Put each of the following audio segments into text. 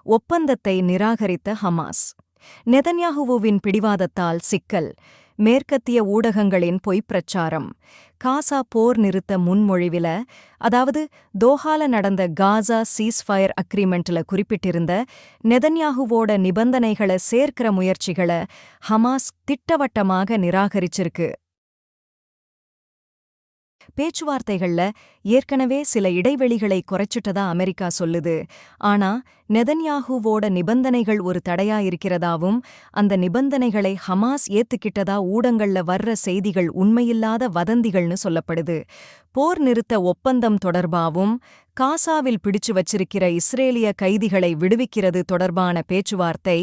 ஒப்பந்தத்தை நிராகரித்த ஹமாஸ். நெதன்யாகுவின் பிடிவாதத்தால் சிக்கல். மேற்கத்திய ஊடகங்களின் பொய்ப்பிரச்சாரம். காசா போர் நிறுத்த முன்மொழிவில, அதாவது தோஹால நடந்த காசா சீஸ்ஃபயர் அக்ரிமெண்ட்ல குறிப்பிட்டிருந்த நெதன்யாகுவோட நிபந்தனைகளை சேர்க்கிற முயற்சிகளை ஹமாஸ் திட்டவட்டமாக நிராகரிச்சிருக்கு. பேச்சுவார்த்தைகள்ல ஏற்கனவே சில இடைவெளிகளை குறைச்சிட்டதா அமெரிக்கா சொல்லுது. ஆனா நெதன்யாகுவோட நிபந்தனைகள் ஒரு தடையா இருக்கிறதாவும், அந்த நிபந்தனைகளை ஹமாஸ் ஏத்துக்கிட்டதா ஊடகங்கள்ல வர்ற செய்திகள் உண்மையில்லாத வதந்திகள்னு சொல்லப்படுது. போர் நிறுத்த ஒப்பந்தம் தொடர்பாவும், காசாவில் பிடிச்சு வச்சிருக்கிற இஸ்ரேலிய கைதிகளை விடுவிக்கிறது தொடர்பான பேச்சுவார்த்தை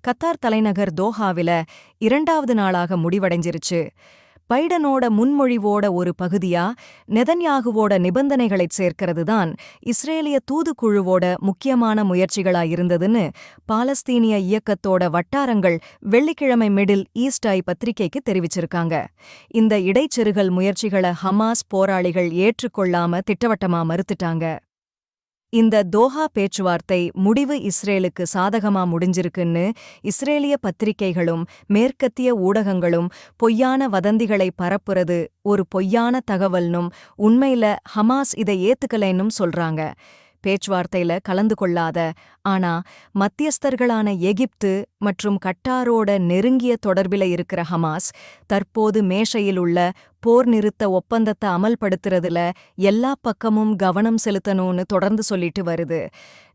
கத்தார் தலைநகர் தோஹாவில 2வது நாளாக முடிவடைஞ்சிருச்சு. பைடனோட முன்மொழிவோட ஒரு பகுதியா நெதன்யாகுவோட நிபந்தனைகளைச் சேர்க்கிறதுதான் இஸ்ரேலிய தூதுக்குழுவோட முக்கியமான முயற்சிகளா இருந்ததுன்னு பாலஸ்தீனிய இயக்கத்தோட வட்டாரங்கள் வெள்ளிக்கிழமை மிடில் ஈஸ்ட் ஐ பத்திரிகைக்கு தெரிவிச்சிருக்காங்க. இந்த இடைச்செருகல் முயற்சிகளை ஹமாஸ் போராளிகள் ஏற்றுக்கொள்ளாம திட்டவட்டமா மறுத்துட்டாங்க. இந்த தோஹா பேச்சுவார்த்தை முடிவு இஸ்ரேலுக்கு சாதகமா முடிஞ்சிருக்குன்னு இஸ்ரேலிய பத்திரிகைகளும் மேற்கத்திய ஊடகங்களும் பொய்யான வதந்திகளை பரப்புறது ஒரு பொய்யான தகவல்னும், உண்மையில ஹமாஸ் இதை ஏத்துக்கலைன்னும் சொல்றாங்க. பேச்சுவார்த்தையில கலந்து கொள்ளாத, ஆனா மத்தியஸ்தர்களான எகிப்து மற்றும் கட்டாரோட நெருங்கிய தொடர்பில இருக்கிற ஹமாஸ் தற்போது மேஷையில் உள்ள போர் நிறுத்த ஒப்பந்தத்தை அமல்படுத்துறதுல எல்லா பக்கமும் கவனம் செலுத்தணும்னு தொடர்ந்து சொல்லிட்டு வருது.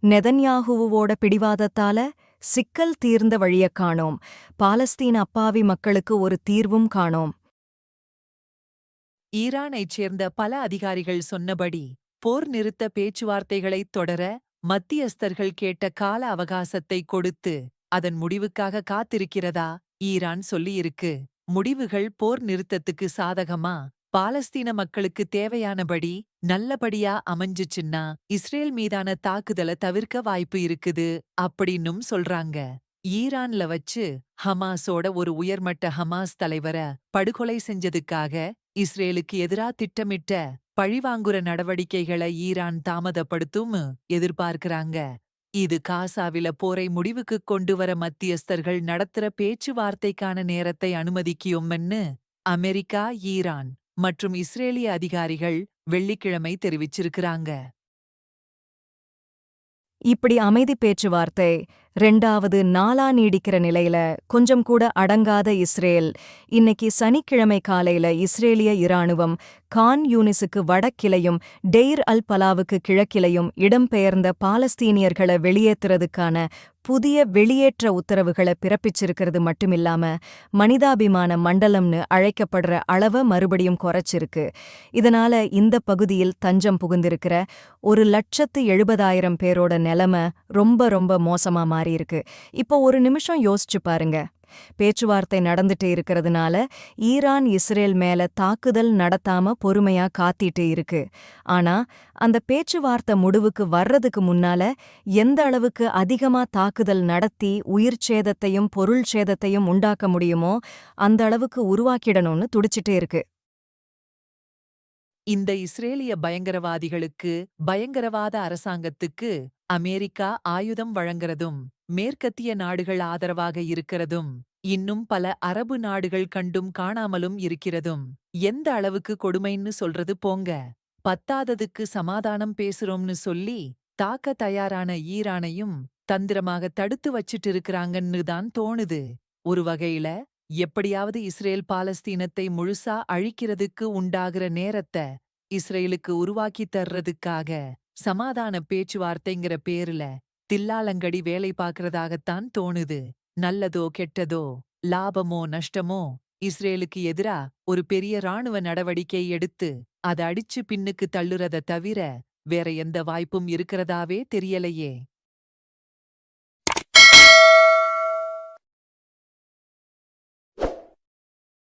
நெதன்யாகுவோட பிடிவாதத்தால சிக்கல் தீர்ந்த வழியக் காணோம். பாலஸ்தீன அப்பாவி மக்களுக்கு ஒரு தீர்வும் காணோம். ஈரானைச் சேர்ந்த பல அதிகாரிகள் சொன்னபடி போர் நிறுத்த பேச்சுவார்த்தைகளைத் தொடர மத்தியஸ்தர்கள் கேட்ட கால அவகாசத்தை கொடுத்து அதன் முடிவுக்காக காத்திருக்கிறதா ஈரான் சொல்லியிருக்கு. முடிவுகள் போர் நிறுத்தத்துக்கு சாதகமா, பாலஸ்தீன மக்களுக்கு தேவையானபடி நல்லபடியா அமைஞ்சுச்சுன்னா இஸ்ரேல் மீதான தாக்குதலை தவிர்க்க வாய்ப்பு இருக்குது அப்படின்னும் சொல்றாங்க. ஈரான்ல வச்சு ஹமாஸோட ஒரு உயர்மட்ட ஹமாஸ் தலைவர படுகொலை செஞ்சதுக்காக இஸ்ரேலுக்கு எதிரா திட்டமிட்ட பழிவாங்குற நடவடிக்கைகளை ஈரான் தாமதப்படுத்தும் எதிர்பார்க்கறாங்க. இது காசாவில போரை முடிவுக்குக் கொண்டுவர மத்தியஸ்தர்கள் நடத்துற பேச்சுவார்த்தைக்கான நேரத்தை அனுமதிக்கும்னு அமெரிக்கா, ஈரான் மற்றும் இஸ்ரேலிய அதிகாரிகள் வெள்ளிக்கிழமை தெரிவிச்சிருக்கிறாங்க. இப்படி அமைதி பேச்சுவார்த்தை 2வது நாளா நீடிக்கிற நிலையில கொஞ்சம் கூட அடங்காத இஸ்ரேல் இன்னைக்கு சனிக்கிழமை காலையில இஸ்ரேலிய இராணுவம் கான் யூனிஸுக்கு வடக்கிலையும் டெய்ர் அல் பலாவுக்கு கிழக்கிலையும் இடம்பெயர்ந்த பாலஸ்தீனியர்களை வெளியேற்றுறதுக்கான புதிய வெளியேற்ற உத்தரவுகளை பிறப்பிச்சிருக்கிறது மட்டுமில்லாம மனிதாபிமான மண்டலம்னு அழைக்கப்படுற அளவை மறுபடியும் குறைச்சிருக்கு. இதனால இந்த பகுதியில் தஞ்சம் புகுந்திருக்கிற 1,70,000 பேரோட நிலைமை ரொம்ப ரொம்ப மோசமா மாறியிருக்கு. இப்போ ஒரு நிமிஷம் யோசிச்சு பாருங்க. பேச்சுவார்த்தை நடந்துட்டு இருக்கிறதுனால ஈரான் இஸ்ரேல் மேல தாக்குதல் நடத்தாம பொறுமையா காத்திட்டு இருக்கு. ஆனா அந்த பேச்சுவார்த்தை முடிவுக்கு வர்றதுக்கு முன்னால எந்த அளவுக்கு அதிகமா தாக்குதல் நடத்தி உயிர் சேதத்தையும் பொருள் சேதத்தையும் உண்டாக்க முடியுமோ அந்த அளவுக்கு உருவாக்கிடணும்னு துடிச்சிட்டு இருக்கு. இந்த இஸ்ரேலிய பயங்கரவாதிகளுக்கு, பயங்கரவாத அரசாங்கத்துக்கு அமெரிக்கா ஆயுதம் வழங்குறதும் மேற்கத்திய நாடுகள் ஆதரவாக இருக்கிறதும் இன்னும் பல அரபு நாடுகள் கண்டும் காணாமலும் இருக்கிறதும் எந்த அளவுக்கு கொடுமைன்னு சொல்றது போங்க. பத்தாததுக்கு சமாதானம் பேசுறோம்னு சொல்லி தாக்க தயாரான ஈரானையும் தந்திரமாக தடுத்து வச்சிட்டு இருக்கிறாங்கன்னு தான் தோணுது. ஒரு வகையில எப்படியாவது இஸ்ரேல் பாலஸ்தீனத்தை முழுசா அழிக்கிறதுக்கு உண்டாகிற நேரத்தை இஸ்ரேலுக்கு உருவாக்கி தர்றதுக்காக சமாதான பேச்சுவார்த்தைங்கிற பேருல தில்லாலங்கடி வேலை பார்க்கறதாகத்தான் தோணுது. நல்லதோ கெட்டதோ, லாபமோ நஷ்டமோ, இஸ்ரேலுக்கு எதிரா ஒரு பெரிய ராணுவ நடவடிக்கை எடுத்து அதை அடிச்சு பின்னுக்கு தள்ளுறத தவிர வேற எந்த வாய்ப்பும் இருக்கிறதாவே தெரியலையே.